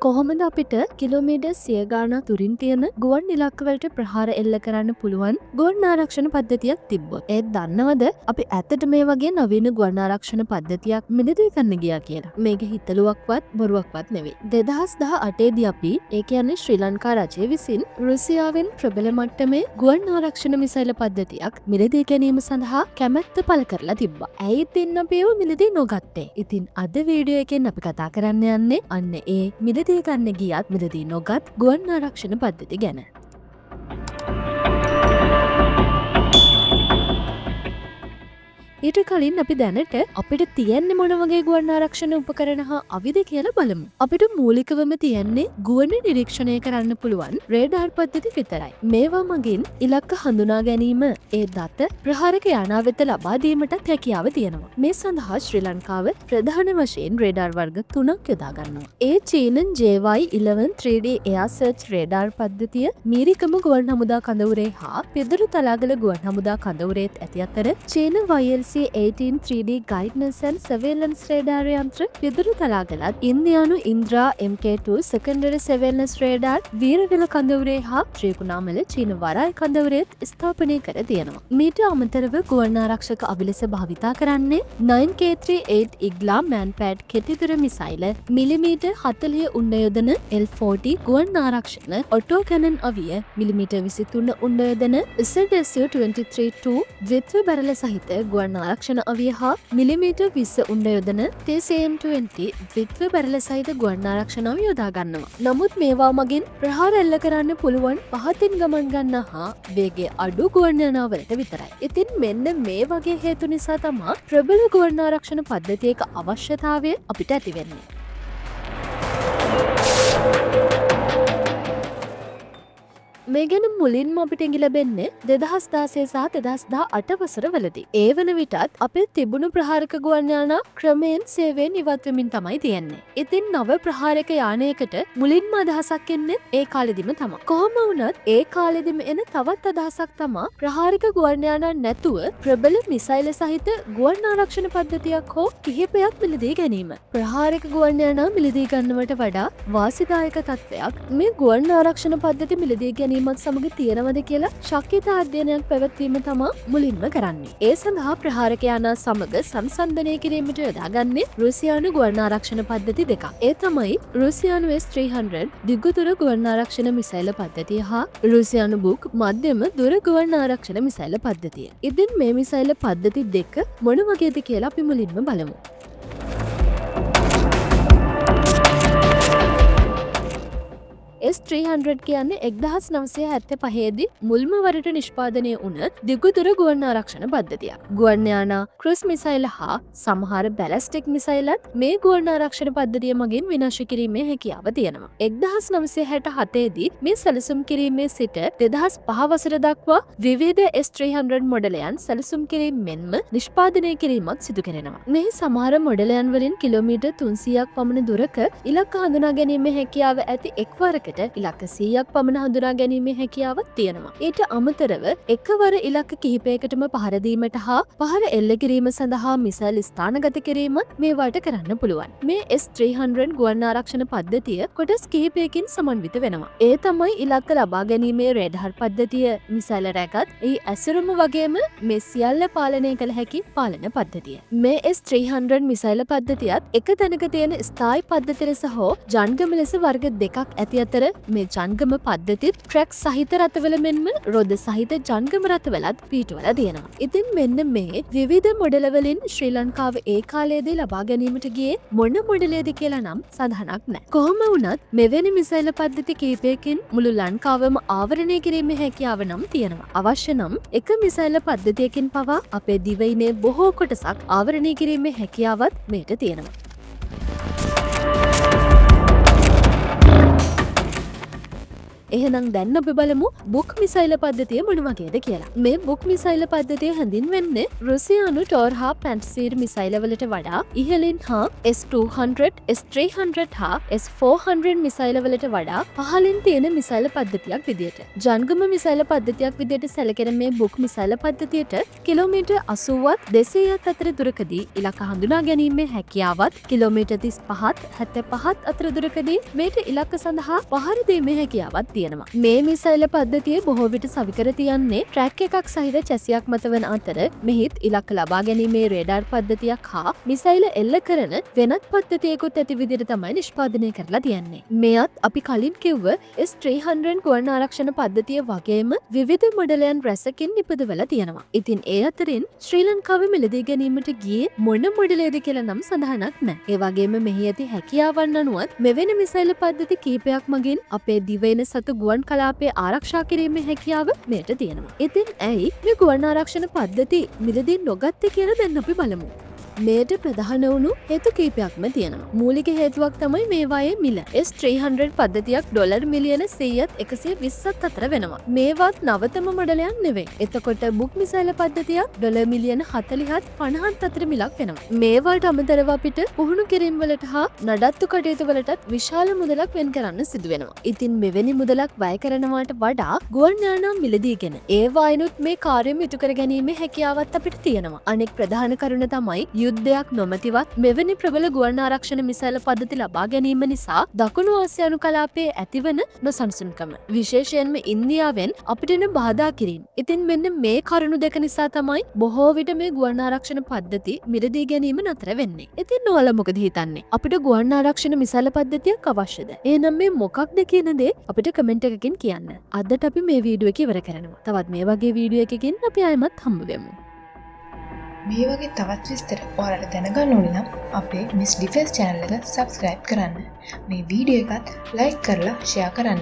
කොහොමද අපිට කිලෝමීටර් 100 ගාණක් දුරින් තියෙන ගුවන් ඉලක්කවලට ප්‍රහාර එල්ල කරන්න පුළුවන් ගුවන් ආරක්ෂණ පද්ධතියක් තිබ්බොත් ඒත් දන්නවද අපි ඇත්තට මේ වගේ නවීන ගුවන් ආරක්ෂණ පද්ධතියක් මිලදී ගන්න ගියා කියලා. මේක හිතලුවක්වත් බොරුවක්වත් නෙවෙයි. 2018 දී අපි ඒ කියන්නේ ශ්‍රී ලංකා රජය විසින් රුසියාවෙන් ප්‍රබල මට්ටමේ ගුවන් ආරක්ෂණ මිසයිල පද්ධතියක් මිලදී ගැනීම සඳහා කැමැත්ත පළ කරලා තිබ්බා. ඇයි ඉතින් අපි ඒව මිලදී නොගත්තේ? ඉතින් අද වීඩියෝ එකෙන් අපි කතා කරන්න යන්නේ අන්න ඒ මිලදී ගන්න ගියත් මිලදී නොගත් ගුවන් ආරක්ෂණ පද්ධති ගැන. ඊට කලින් අපි දැනට අපිට තියෙන්නේ මොන වගේ ගුවන් ආරක්ෂණ උපකරණ හා අවිද කියලා බලමු. අපිට මූලිකවම තියෙන්නේ ගුවන් නිරීක්ෂණය කරන්න පුළුවන් රේඩාර් පද්ධති විතරයි. මේවා මගින් ඉලක්ක හඳුනා ගැනීම ඒ දත ප්‍රහාරක යානා වෙත ලබා දීමටත් හැකියාව තියෙනවා. මේ සඳහා ශ්‍රී ලංකාව ප්‍රධාන වශයෙන් රේඩාර් වර්ග 3ක් යොදා ගන්නවා. ඒ චීනන් JY-11 3D Air Search radar පද්ධතිය මීරිකම ගුවන් හමුදා කඳවුරේ හා පිදුරු තලාගල ගුවන් හමුදා කඳවුරේත් ඇති අතර චීන YLC-18 3D Guidance and Surveillance Radar යන්ත්‍ර පිදුරු තලාගලත් ඉන්දියානු Indra MK2 Secondary Surveillance Radar Weerawila කඳවුරේ හා ත්‍රිකුණාමල චීන වරාය කඳවුරේත් ස්ථාපනය කර තියෙනවා. මීට අමතරව ගුවන් ආරක්ෂක අවිලස භාවිතා කරන්නේ 9K38 ඉග්ලා මෑන්පෑඩ් කෙටිදුර මිසයිල මිලිමීටර් 40 උණ්ඩ යොදන L40 ගුවන් ආරක්ෂණ ඔටෝ කැනන් අවිය මිලිමීටර් 23 උණ්ඩ යොදන ZSU-23-2 ද්විත්ව බැරළ සහිත ගුවන් ආරක්ෂණ අවිය හා මිලිමීටර් 20 උණ්ඩ යොදන TCM-20 ද්විත්ව බැරළ සහිත ගුවන් ආරක්ෂණ අවිය යොදා ගන්නවා. නමුත් මේවා මගින් ප්‍රහාර එල්ල කරන්න පුළුවන් පහතින් ගමන් ගන්න හා වේගය අඩු ගුවන් යානාවලට විතරයි. ඉතින් මෙන්න මේ වගේ හේතු නිසා තමයි ප්‍රබල ගුවන් ආරක්ෂණ පද්ධතියක අවශ්‍යතාවය අපිට ඇති වෙන්නේ. මේ ගැන මුලින්ම අපිට ඉඟි ලැබෙන්නේ 2016 සහ 2018 වසර වලදී. ඒ වන විටත් අපේ තිබුණු ප්‍රහාරක ගුවන් යානා ක්‍රමයෙන් සේවයෙන් ඉවත් වෙමින් තමයි තියෙන්නේ. ඉතින් නව ප්‍රහාරක යානයකට මුලින්ම අදහසක් එන්නේ ඒ කාලෙදිම තමයි. කොහොම වුණත් ඒ කාලෙදිම එන තවත් අදහසක් තමයි ප්‍රහාරක ගුවන් යානා නැතුව ප්‍රබල මිසයිල සහිත ගුවන් ආරක්ෂණ පද්ධතියක් හෝ කිහිපයක් මිලදී ගැනීම. ප්‍රහාරක ගුවන් යානා මිලදී ගන්නවට වඩා වාසිදායක තත්ත්වයක් මේ ගුවන් ආරක්ෂණ පද්ධති මිලදී ගැනීම සමග තියෙනවද කියලා ශක්්‍යතා අධ්‍යයනයක් පැවැත්වීම තමා මුලින්ම කරන්නේ. ඒ සඳහා ප්‍රහාරක යානා සමග සංසන්දනය කිරීමට යොදාගන්නේ රුසියානු ගුවන් ආරක්ෂණ පද්ධති දෙකක්. ඒ තමයි රුසියානු S-300 දිගුදුර ගුවන් ආරක්ෂණ මිසයිල පද්ධතිය හා රුසියානු බුක් මධ්‍යම දුර ගුවන් ආරක්ෂණ මිසයිල පද්ධතිය. ඉතින් මේ මිසයිල පද්ධති දෙක මොන වගේද කියලා අපි මුලින්ම බලමු. S-300 කියන්නේ 1975 දී මුල්ම වරට නිෂ්පාදනය වුණ දිගුදුර ගුවන් ආරක්ෂණ පද්ධතියක්. ගුවන් යානා, ක්‍රූස් මිසයිල හා සමහර බැලිස්ටික් මිසයිලත් මේ ගුවන් ආරක්ෂණ පද්ධතිය මගින් විනාශ කිරීමේ හැකියාව තියෙනවා. 1967 දී මේ සැලසුම් කිරීමේ සිට 2005 වසර දක්වා විවිධ S-300 මොඩලයන් සැලසුම් කිරීම මෙන්ම නිෂ්පාදනය කිරීමක් සිදු කරනවා. මෙහි සමහර මොඩලයන් වලින් කිලෝමීටර් 300ක් පමණ දුරක ඉලක්ක හඳුනා ගැනීමේ හැකියාව ඇති එක්වරකට ඉලක්ක 100ක් පමණ හඳුනා ගැනීමේ හැකියාවක් තියෙනවා. ඊට අමතරව එකවර ඉලක්ක කිහිපයකටම පහර දීමට හා පහර එල්ල කිරීම සඳහා මිසයිල් ස්ථානගත කිරීමත් මේවට කරන්න පුළුවන්. මේ S-300 ගුවන් ආරක්ෂණ පද්ධතිය කොටස් කිහිපයකින් සමන්විත වෙනවා. ඒ තමයි ඉලක්ක ලබා ගැනීමේ රේඩාර් පද්ධතිය, මිසයිල රැගත්, ඒ ඇසුරුම වගේම මේ සියල්ල පාලනය කළ හැකි පාලන පද්ධතිය. මේ S-300 මිසයිල පද්ධතියත් එක තැනක තියෙන ස්ථායි පද්ධති ලෙස හෝ ජංගම ලෙස වර්ග දෙකක් ඇති අතර මේ ජංගම පද්ධතිත් ට්‍රැක් සහිත රථවල මෙන්ම රොද සහිත ජංගම රථවලත් පිටවලා තියෙනවා. ඉතින් මෙන්න මේ විවිධ මොඩලවලින් ශ්‍රී ලංකාව ඒ කාලයේදී ලබා ගැනීමට ගියේ මොන මොඩලයේද කියලා නම් සඳහනක් නැහැ. කොහොම වුණත් මෙවැනි මිසයිල පද්ධති කිහිපයකින් මුළු ලංකාවම ආවරණය කිරීමේ හැකියාව නම් තියෙනවා. අවශ්‍ය නම් එක මිසයිල පද්ධතියකින් පවා අපේ දිවයිනේ බොහෝ කොටසක් ආවරණය කිරීමේ හැකියාවත් මේට තියෙනවා. එහෙනම් දැන් අපි බලමු බුක් මිසයිල පද්ධතිය මොන වගේද කියලා. මේ බුක් මිසයිල පද්ධතිය හැඳින්වෙන්නේ රුසියානු ටෝර් හා පැන්ට්සීර් මිසයිල වලට වඩා ඉහළින් හා S-200, S-300 හා S-400 මිසයිල වලට වඩා පහළින් තියෙන මිසයිල පද්ධතියක් විදියට. ජංගම මිසයිල පද්ධතියක් විදියට සැලකෙන මේ බුක් මිසයිල පද්ධතියට කිලෝමීටර් 80ත් 200ත් අතර දුරකදී ඉලක්ක හඳුනා ගැනීමේ හැකියාවත්, කිලෝමීටර් 35ත් 75ත් අතර දුරකදී මේට ඉලක්ක සඳහා පහර දීමේ හැකියාවක් තියෙනවා. මේ මිසයිල පද්ධතිය බොහෝ විට සවිකර තියන්නේ ට්‍රැක් එකක් සහිත චැසියක් මත වන අතර මෙහිත් ඉලක්ක ලබා ගැනීමේ රේඩාර් පද්ධතියක් හා මිසයිල එල්ල කරන වෙනත් පද්ධතියකුත් ඇති විදිහට තමයි නිෂ්පාදනය කරලා තියන්නේ. මෙයත් අපි කලින් කිව්ව S-300 ගුවන් ආරක්ෂණ පද්ධතිය වගේම විවිධ මොඩලයන් රැසකින් නිපදවලා තියෙනවා. ඉතින් ඒ අතරින් ශ්‍රී ලංකාවේ මිලදී ගැනීමට ගියේ මොන මොඩලයද කියලා නම් සඳහනක් නැහැ. ඒ වගේම මෙහි ඇති හැකියාවන් අනුවත් මෙවැනි මිසයිල පද්ධති කීපයක් මගින් අපේ දිවයින සතු ගුවන් කලාපය ආරක්ෂා කිරීමේ හැකියාව මෙයට තියෙනවා. ඉතින් ඇයි මේ ගුවන් ආරක්ෂණ පද්ධති මිලදී නොගත්තේ කියලා දැන් අපි බලමු. මේට ප්‍රධාන වුණු හේතු කීපයක්ම තියෙනවා. මූලික හේතුවක් තමයි මේවායේ මිල. S-300 පද්ධතියක් ඩොලර් මිලියන 100ත් 120ත් අතර වෙනවා. මේවත් නවතම මොඩලයක් නෙවෙයි. එතකොට බුක් මිසයිල පද්ධතියක් ඩොලර් මිලියන 40ත් 50ත් අතර මිලක් වෙනවා. මේවට අමතරව අපිට පුහුණු කිරීම වලට හා නඩත්තු කටයුතු වලටත් විශාල මුදලක් වෙන් කරන්න සිදු වෙනවා. ඉතින් මෙවැනි මුදලක් වැය කරනවාට වඩා ගුවන් යානා මිලදීගෙන ඒවායිනුත් මේ කාර්යම ඉටු කර ගැනීමේ හැකියාවත් අපිට තියෙනවා. අනෙක් ප්‍රධාන කරුණ තමයි යුද්ධයක් නොමැතිවත් මෙවැනි ප්‍රබල ගුවන් ආරක්ෂණ මිසයිල පද්ධති ලබා ගැනීම නිසා දකුණු ආසියානු කලාපයේ ඇතිවන නොසන්සුන්කම. විශේෂයෙන්ම ඉන්දියාවෙන් අපිට එන බාධා කිරීම. ඉතින් මෙන්න මේ කරුණු දෙක නිසා තමයි බොහෝ විට මේ ගුවන් ආරක්ෂණ පද්ධති මිලදී ගැනීම නතර වෙන්නේ. ඉතින් ඔයාලා මොකද හිතන්නේ? අපිට ගුවන් ආරක්ෂණ මිසයිල පද්ධතියක් අවශ්‍යද? එහෙනම් මේ මොකක්ද කියන දේ අපිට කමෙන්ට් එකකින් කියන්න. අදට අපි මේ වීඩියෝ එක ඉවර කරනවා. තවත් මේ වගේ වීඩියෝ එකකින් අපි ආයෙමත් හම්බ වෙමු. මේ වගේ තවත් විස්තර ඔයාලට දැනගන්න ඕන නම් අපේ මිස් ඩිෆෙන්ස් channel එක subscribe කරන්න. මේ වීඩියෝ එකත් like කරලා share කරන්න.